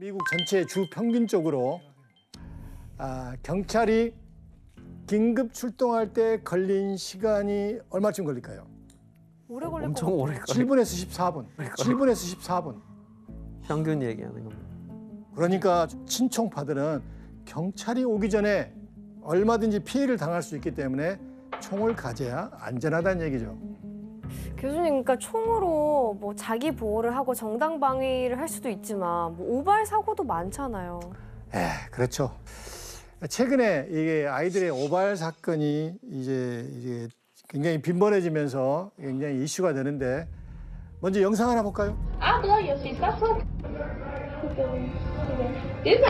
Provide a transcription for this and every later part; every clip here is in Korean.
미국 전체 주 평균적으로 경찰이 긴급 출동할 때 걸린 시간이 얼마쯤 걸릴까요? 오래 걸릴 것 엄청 오래 걸릴 7분에서 14분. 7분에서 14분. 평균 얘기하는 겁니다. 그러니까 친총파들은 경찰이 오기 전에 얼마든지 피해를 당할 수 있기 때문에 총을 가져야 안전하다는 얘기죠. 교수님, 그러니까 총으로 뭐 자기 보호를 하고 정당 방위를 할 수도 있지만 뭐 오발 사고도 많잖아요. 그렇죠. 최근에 이게 아이들의 오발 사건이 이제 굉장히 빈번해지면서 굉장히 이슈가 되는데 먼저 영상 하나 볼까요? Abla, eu fiz cachorro. Isso.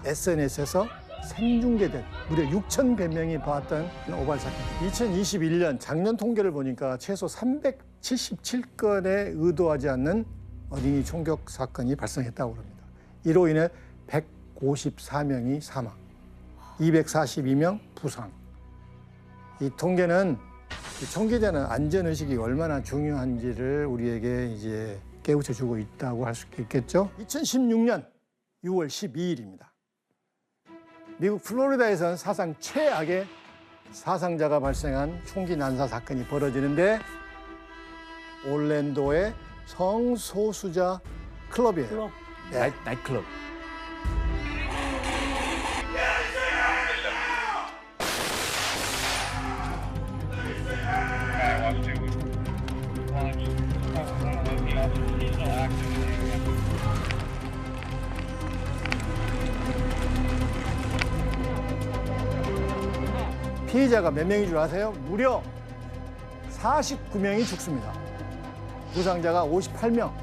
SNS에서 생중계된 무려 6,100명이 봤던 오발 사건. 2021년 작년 통계를 보니까 최소 377건의 의도하지 않는 어린이 총격 사건이 발생했다고 합니다. 이로 인해 154명이 사망, 242명 부상. 이 통계는 총기자는 안전의식이 얼마나 중요한지를 우리에게 이제 깨우쳐주고 있다고 할 수 있겠죠. 2016년 6월 12일입니다. 미국 플로리다에선 사상 최악의 사상자가 발생한 총기 난사 사건이 벌어지는데 올랜도의 성소수자 클럽이에요. 나이트클럽. 피해자가 몇 명인 줄 아세요? 무려 49명이 죽습니다. 부상자가 58명.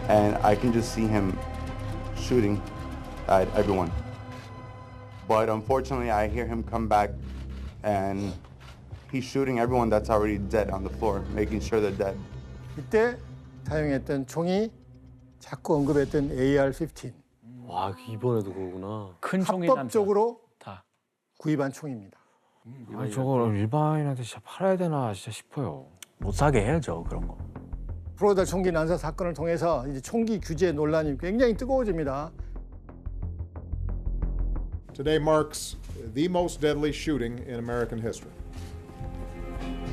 And I can just see him shooting at everyone. But unfortunately, I hear him come back and he's shooting everyone that's already dead on the floor, making sure they're dead. 이때 사용했던 총이 자꾸 언급했던 AR-15. 와, 이번에도 그거구나. 큰 총이 합법적으로 다. 구입한 총입니다. 아니, 저걸 일반인한테 진짜 팔아야 되나 진짜 싶어요. 못 사게 해야죠 그런 거. 플로리다 총기 난사 사건을 통해서 이제 총기 규제 논란이 굉장히 뜨거워집니다. Today marks the most deadly shooting in American history.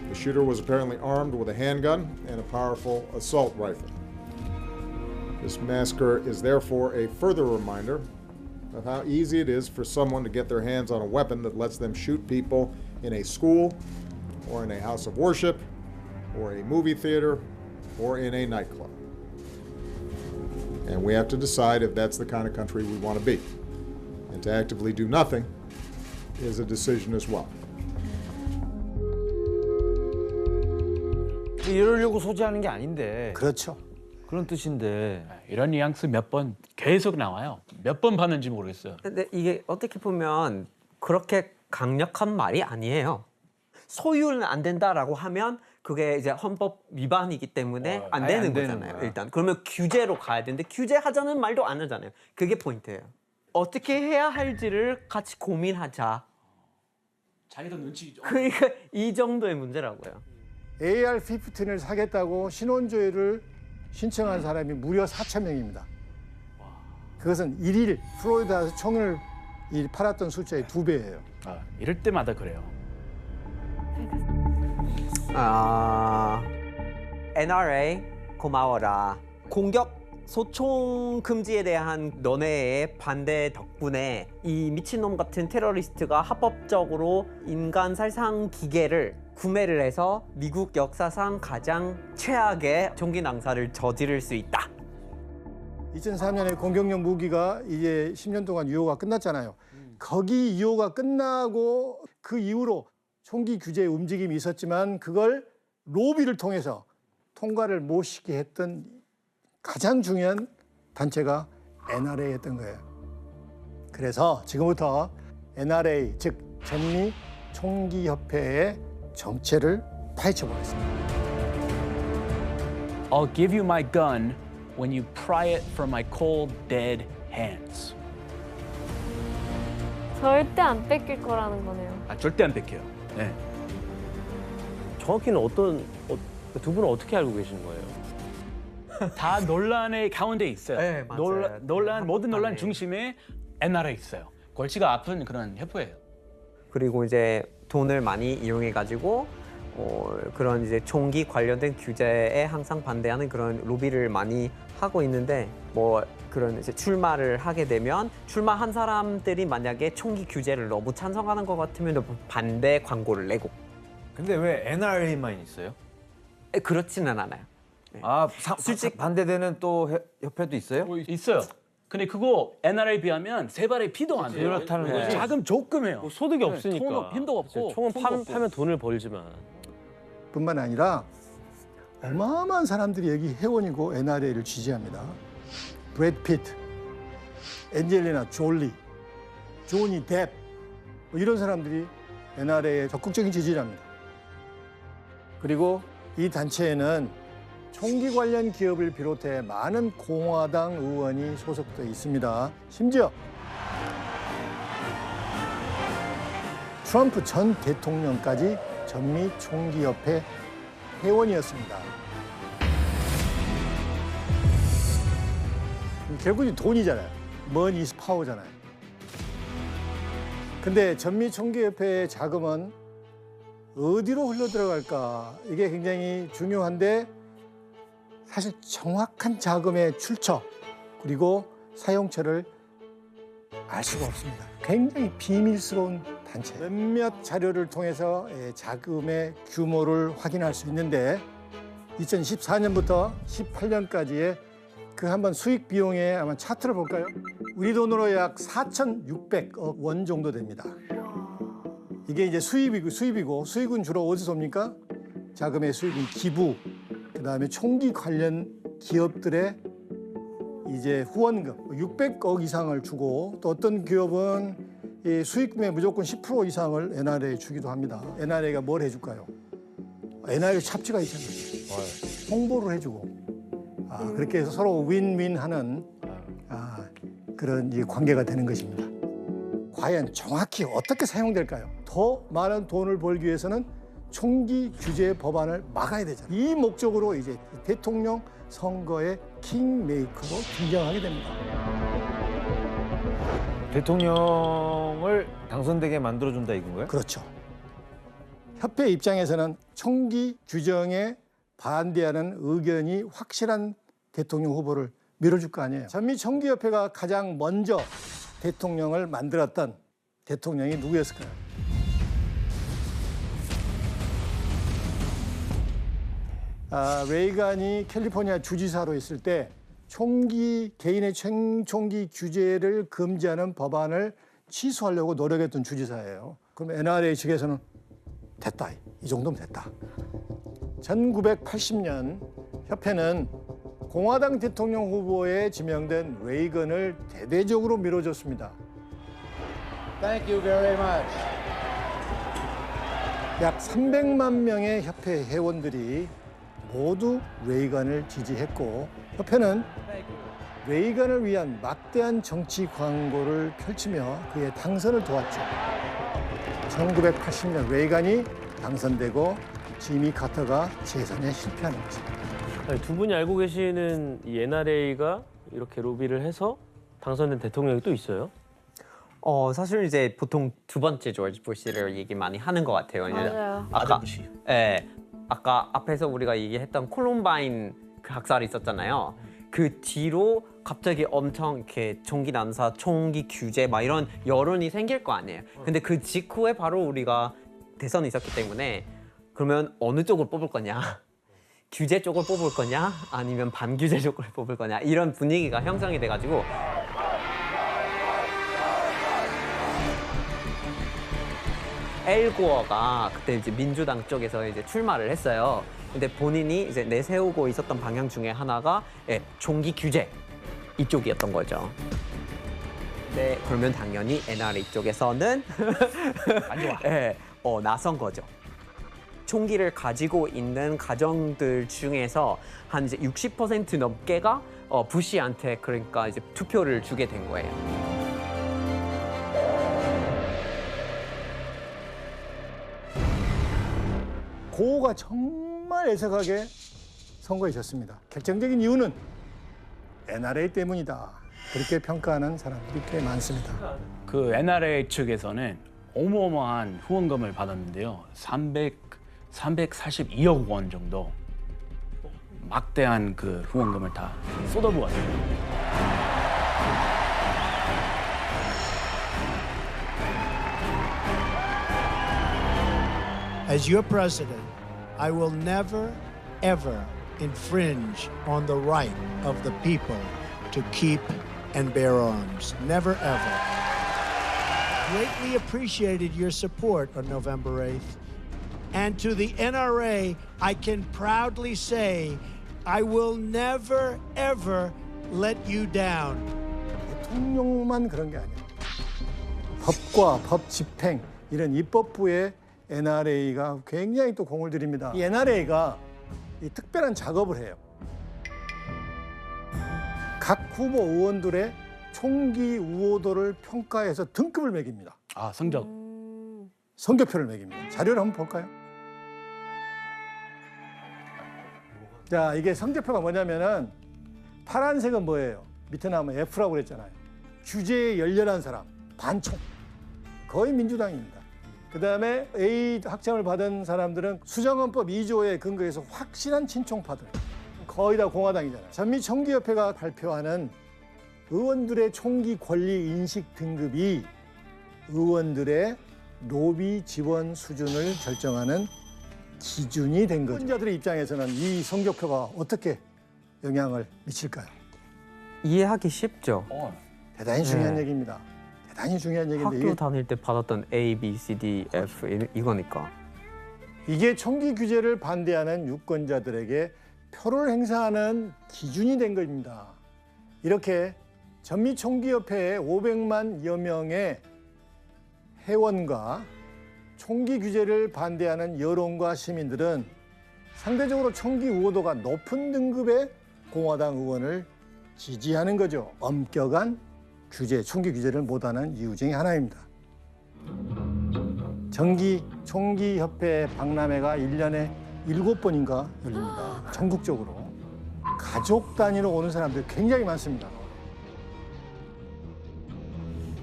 The shooter was apparently armed with a handgun and a powerful assault rifle. This massacre is therefore a further reminder of how easy it is for someone to get their hands on a weapon that lets them shoot people in a school or in a house of worship or a movie theater or in a nightclub. And we have to decide if that's the kind of country we want to be. And to actively do nothing is a decision as well. 이러려고 소지하는 게 아닌데 그렇죠. 그런 뜻인데 이런 뉘앙스 몇 번 계속 나와요. 몇 번 봤는지 모르겠어요. 근데 이게 어떻게 보면 그렇게 강력한 말이 아니에요. 소유는 안 된다라고 하면 그게 이제 헌법 위반이기 때문에 안 아예 되는 안 되는 거잖아요. 거야. 일단 그러면 규제로 가야 되는데 규제하자는 말도 안 하잖아요. 그게 포인트예요. 어떻게 해야 할지를 같이 고민하자. 자기도 눈치. 그러니까 이 정도의 문제라고요. AR-15를 사겠다고 신원조회를 신청한 사람이 무려 4,000명입니다. 그것은 일일 플로리다에서 총을 팔았던 숫자의 2배예요. 이럴 때마다 그래요. NRA 고마워라. 공격 소총 금지에 대한 너네의 반대 덕분에 이 미친놈 같은 테러리스트가 합법적으로 인간 살상 기계를 구매를 해서 미국 역사상 가장 최악의 총기 낭사를 저지를 수 있다. 2003년에 공격용 무기가 이제 10년 동안 유효가 끝났잖아요. 거기 유효가 끝나고 그 이후로 총기 규제의 움직임이 있었지만 그걸 로비를 통해서 통과를 못 시키게 했던 가장 중요한 단체가 NRA였던 거예요. 그래서 지금부터 NRA, 즉 전미 총기협회의 정체를 파헤쳐 보겠습니다. I'll give you my gun when you pry it from my cold, dead hands. 절대 안 뺏길 거라는 거네요. 아, 절대 안 뺏겨요. 네. 정확히는 두 분은 어떻게 알고 계시는 거예요? 다 논란의 가운데 있어요. 네, 맞아요. 모든 논란 한복판에. 중심에 NRA에 있어요. 골치가 아픈 그런 협회예요. 그리고 이제 돈을 많이 이용해 가지고 그런 이제 총기 관련된 규제에 항상 반대하는 그런 로비를 많이 하고 있는데 뭐 그런 이제 출마를 하게 되면 출마한 사람들이 만약에 총기 규제를 너무 찬성하는 것 같으면 반대 광고를 내고 근데 왜 NRA만 있어요? 그렇지는 않아요. 아, 솔직히- 반대되는 또 협회도 있어요? 뭐 있어요. 근데 그거 NRA에 비하면 세 발의 피도 안 돼요. 그렇다는 거예요. 자금 조금 해요. 뭐 소득이 없으니까. 돈, 힘도 없고. 총은 손도 없고. 파면 돈을 벌지만. 뿐만 아니라 어마어마한 사람들이 여기 회원이고 NRA를 지지합니다. 브래드 피트, 엔젤리나 졸리, 조니 뎁 뭐 이런 사람들이 NRA에 적극적인 지지를 합니다. 그리고 이 단체에는 총기 관련 기업을 비롯해 많은 공화당 의원이 소속돼 있습니다. 심지어 트럼프 전 대통령까지 전미 총기협회 회원이었습니다. 결국은 돈이잖아요. 머니 이즈 파워잖아요. 근데 전미 총기협회의 자금은 어디로 흘러들어갈까? 이게 굉장히 중요한데 사실 정확한 자금의 출처 그리고 사용처를 알 수가 없습니다. 굉장히 비밀스러운 단체. 몇몇 자료를 통해서 자금의 규모를 확인할 수 있는데 2014년부터 18년까지의 그 한번 수익 비용의 아마 차트를 볼까요? 우리 돈으로 약 4,600억 원 정도 됩니다. 이게 이제 수입이고 수익은 주로 어디서 옵니까? 자금의 수익은 기부, 그다음에 총기 관련 기업들의 이제 후원금 600억 이상을 주고 또 어떤 기업은 이 수익금의 무조건 10% 이상을 NRA에 주기도 합니다. NRA가 뭘 해줄까요? NRA 찹지가 있잖아요. 홍보를 해주고 그렇게 해서 서로 윈윈하는 그런 이 관계가 되는 것입니다. 과연 정확히 어떻게 사용될까요? 더 많은 돈을 벌기 위해서는 총기 규제 법안을 막아야 되잖아요. 이 목적으로 이제 대통령 선거의 킹메이커로 등장하게 됩니다. 대통령을 당선되게 만들어준다 이건 거예요? 그렇죠. 협회 입장에서는 총기 규정에 반대하는 의견이 확실한 대통령 후보를 밀어줄 거 아니에요. 전미 총기협회가 가장 먼저 대통령을 만들었던 대통령이 누구였을까요? 레이간이 캘리포니아 주지사로 있을 때 개인의 총기 규제를 금지하는 법안을 취소하려고 노력했던 주지사예요. 그럼 NRA 측에서는 됐다. 이 정도면 됐다. 1980년 협회는 공화당 대통령 후보에 지명된 레이건을 대대적으로 밀어줬습니다. Thank you very much. 약 300만 명의 협회 회원들이 모두 레이건을 지지했고 협회는 레이건을 위한 막대한 정치 광고를 펼치며 그의 당선을 도왔죠. 1980년 레이건이 당선되고 지미 카터가 재선에 실패하는 것입니다. 두 분이 알고 계시는 이 NRA가 이렇게 로비를 해서 당선된 대통령이 또 있어요? 사실 이제 보통 두 번째 조지 부시를 얘기 많이 하는 것 같아요. 맞아요. 아까 부시. 아까 앞에서 우리가 얘기했던 콜럼바인 그 학살이 있었잖아요. 그 뒤로 갑자기 엄청 이렇게 총기 난사, 총기 규제 막 이런 여론이 생길 거 아니에요. 근데 그 직후에 바로 우리가 대선이 있었기 때문에 그러면 어느 쪽을 뽑을 거냐? 규제 쪽을 뽑을 거냐? 아니면 반규제 쪽을 뽑을 거냐? 이런 분위기가 형성이 돼가지고 엘고어가 그때 이제 민주당 쪽에서 이제 출마를 했어요. 근데 본인이 이제 내세우고 있었던 방향 중에 하나가 총기 규제 이쪽이었던 거죠. 네, 그러면 당연히 NRA 쪽에서는 안 좋아. 나선 거죠. 총기를 가지고 있는 가정들 중에서 한 이제 60% 넘게가 부시한테 그러니까 이제 투표를 주게 된 거예요. 고가 정말 애석하게 선거에 졌습니다. 결정적인 이유는 NRA 때문이다. 그렇게 평가하는 사람들이 꽤 많습니다. 그 NRA 측에서는 어마어마한 후원금을 받았는데요. 342억 원 정도 막대한 그 후원금을 다 쏟아부었어요. As your president, I will never, ever infringe on the right of the people to keep and bear arms. Never, ever. Greatly appreciated your support on November 8th. And to the NRA, I can proudly say, I will never, ever let you down. 대통령만 그런 게 아니에요. 법과 법 집행, 이런 입법부에 NRA가 굉장히 또 공을 들입니다. 이 NRA가 이 특별한 작업을 해요. 각 후보 의원들의 총기 우호도를 평가해서 등급을 매깁니다. 아, 성적. 성적표를 매깁니다. 자료를 한번 볼까요? 자, 이게 성적표가 뭐냐면은 파란색은 뭐예요? 밑에 나오면 F라고 그랬잖아요. 규제에 열렬한 사람, 반총. 거의 민주당입니다. 그다음에 A 학점을 받은 사람들은 수정헌법 2조에 근거해서 확실한 친총파들. 거의 다 공화당이잖아요. 전미총기협회가 발표하는 의원들의 총기 권리 인식 등급이 의원들의 로비 지원 수준을 결정하는 기준이 된 거죠. 유권자들의 입장에서는 이 성적표가 어떻게 영향을 미칠까요? 이해하기 쉽죠. 대단히 중요한 얘기입니다. 대단히 중요한 얘기인데 학교 다닐 때 받았던 A, B, C, D, F 이거니까. 이게 총기 규제를 반대하는 유권자들에게 표를 행사하는 기준이 된 겁니다. 이렇게 전미총기협회의 500만여 명의 회원과 총기 규제를 반대하는 여론과 시민들은 상대적으로 총기 우호도가 높은 등급의 공화당 의원을 지지하는 거죠. 엄격한 규제, 총기 규제를 못하는 이유 중에 하나입니다. 총기협회 박람회가 1년에 7번인가 열립니다. 전국적으로. 가족 단위로 오는 사람들이 굉장히 많습니다.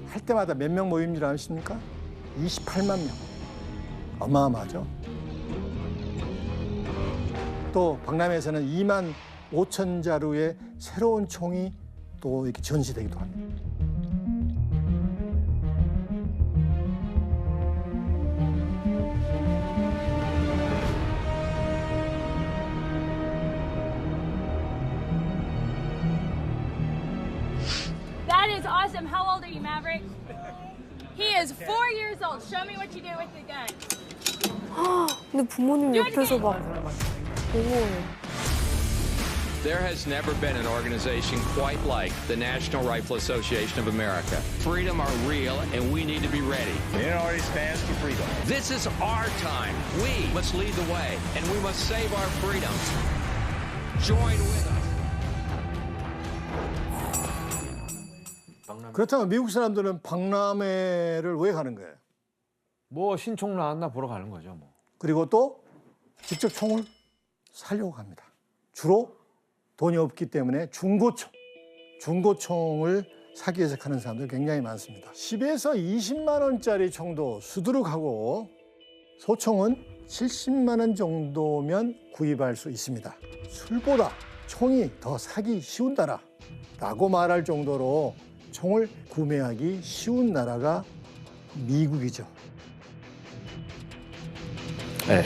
할 때마다 몇 명 모이는 줄 아십니까? 28만 명. 어마어마하죠. 또 박람회에서는 2만 5천 자루의 새로운 총이 또 이렇게 전시되기도 합니다. That is awesome. How old are you, Maverick? He is 4 years old. Show me what you do with the gun. 근데 부모님 옆에서 막 어머. There has never been an organization quite like the National Rifle Association of America. Freedom are real, and we need to be ready. The NRA stands for freedom. This is our time. We must lead the way, and we must save our freedom. Join with us. 그렇다면 미국 사람들은 박람회를 왜 가는 거예요? 뭐 신총 나왔나 보러 가는 거죠, 뭐. 그리고 또 직접 총을 사려고 합니다. 주로 돈이 없기 때문에 중고총을 사기 위해서 가는 사람들 굉장히 많습니다. 10에서 20만 원짜리 총도 수두룩하고 소총은 70만 원 정도면 구입할 수 있습니다. 술보다 총이 더 사기 쉬운 나라라고 말할 정도로 총을 구매하기 쉬운 나라가 미국이죠. 네.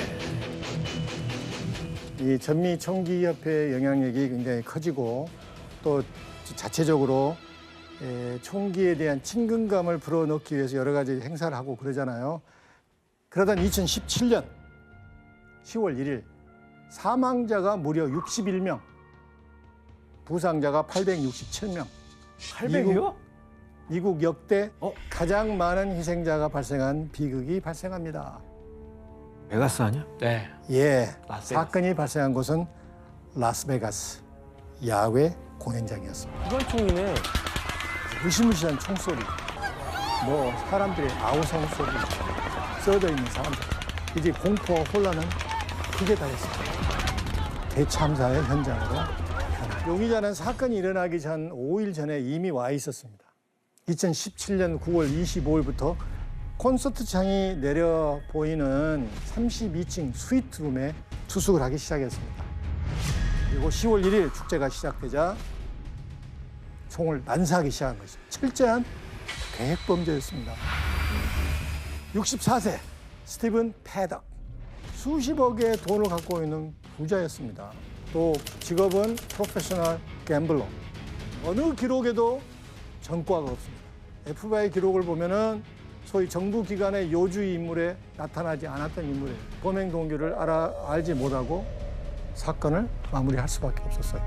이 전미총기협회의 영향력이 굉장히 커지고 또 자체적으로 총기에 대한 친근감을 불어넣기 위해서 여러 가지 행사를 하고 그러잖아요. 그러던 2017년 10월 1일 사망자가 무려 61명, 부상자가 867명. 800이요? 미국 역대 가장 많은 희생자가 발생한 비극이 발생합니다. 베가스 아니야? 네. 예, 라스베가스. 사건이 발생한 곳은 라스베가스 야외 공연장이었습니다. 이건 총이네. 무시무시한 총소리, 뭐 사람들의 아우성 소리, 쓰러져 있는 사람들, 이제 공포와 혼란은 크게 당했습니다. 대참사의 현장으로. 용의자는 사건이 일어나기 전 5일 전에 이미 와 있었습니다. 2017년 9월 25일부터 콘서트장이 내려 보이는 32층 스위트룸에 투숙을 하기 시작했습니다. 그리고 10월 1일 축제가 시작되자 총을 난사하기 시작한 것이죠. 철저한 계획범죄였습니다. 64세 스티븐 패덕. 수십억의 돈을 갖고 있는 부자였습니다. 또 직업은 프로페셔널 갬블러. 어느 기록에도 전과가 없습니다. FBI 기록을 보면은 소위 정부 기관의 요주의 인물에 나타나지 않았던 인물이에요. 범행 동기를 알지 못하고 사건을 마무리할 수밖에 없었어요.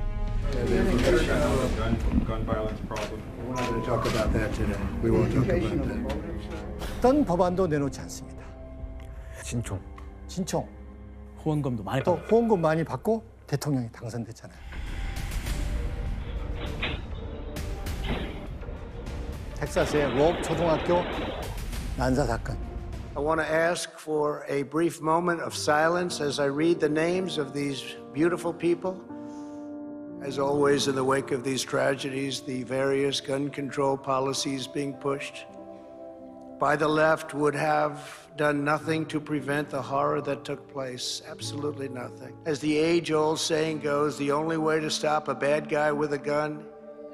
Gun violence problem. We're not going to talk about that today. We won't talk about that. 어떤 법안도 내놓지 않습니다. 진총. 진총. 후원금도 많이 또 받고. 후원금 많이 받고 대통령이 당선됐잖아요. 텍사스의 롭 초등학교 난사 사건. I want to ask for a brief moment of silence as I read the names of these beautiful people. As always, in the wake of these tragedies, the various gun control policies being pushed by the left would have done nothing to prevent the horror that took place. Absolutely nothing. As the age-old saying goes, the only way to stop a bad guy with a gun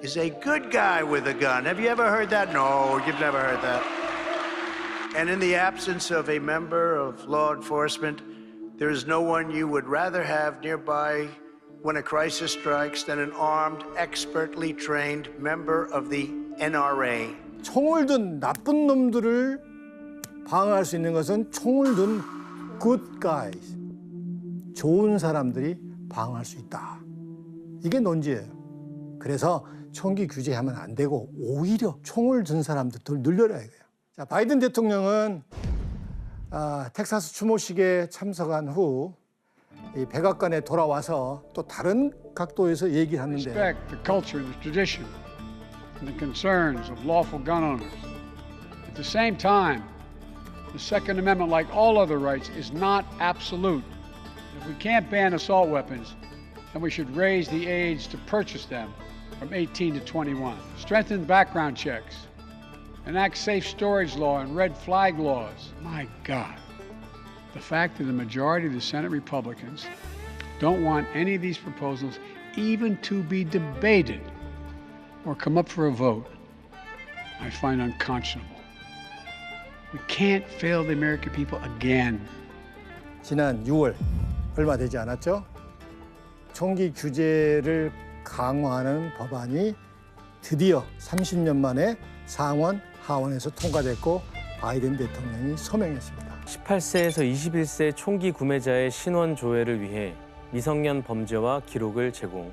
is a good guy with a gun. Have you ever heard that? No, you've never heard that. And in the absence of a member of law enforcement, there is no one you would rather have nearby when a crisis strikes than an armed, expertly trained member of the NRA. 총을 든 나쁜 놈들을 방어할 수 있는 것은 총을 든 good guys, 좋은 사람들이 방어할 수 있다. 이게 논지예요. 그래서 총기 규제하면 안 되고 오히려 총을 든 사람들을 늘려라 이거예요. 자, 바이든 대통령은 텍사스 추모식에 참석한 후 이 백악관에 돌아와서 또 다른 각도에서 얘기를 하는데 Respect the culture and the tradition and the concerns of lawful gun owners. At the same time, the Second Amendment, like all other rights, is not absolute. If we can't ban assault weapons, then we should raise the age to purchase them from 18 to 21. Strengthen background checks. Enact safe storage law and red flag laws. My God. The fact that the majority of the Senate Republicans don't want any of these proposals even to be debated or come up for a vote, I find unconscionable. We can't fail the American people again. 지난 6월 얼마 되지 않았죠? 총기 규제를 강화하는 법안이 드디어 30년 만에 상원, 하원에서 통과됐고 바이든 대통령이 서명했습니다. 18세에서 21세 총기 구매자의 신원 조회를 위해 미성년 범죄와 기록을 제공.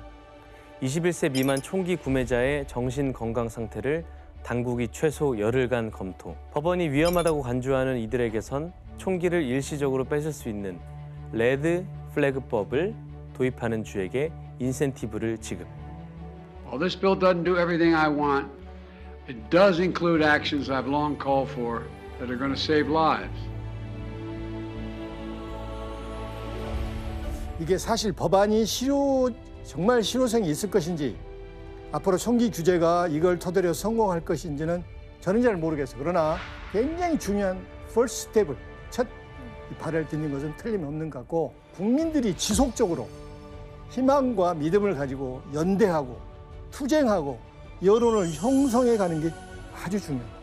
21세 미만 총기 구매자의 정신 건강 상태를 당국이 최소 열흘간 검토. 법원이 위험하다고 간주하는 이들에게선 총기를 일시적으로 뺏을 수 있는 레드 플래그법을 도입하는 주에게 인센티브를 지급. While this bill doesn't do everything I want, it does include actions I've long called for that are going to save lives. 이게 사실 법안이 정말 실효성이 있을 것인지 앞으로 총기 규제가 이걸 토대로 성공할 것인지는 저는 잘 모르겠어요. 그러나 굉장히 중요한 first step을 첫 발을 딛는 것은 틀림없는 것 같고 국민들이 지속적으로 희망과 믿음을 가지고 연대하고 투쟁하고 여론을 형성해 가는 게 아주 중요합니다.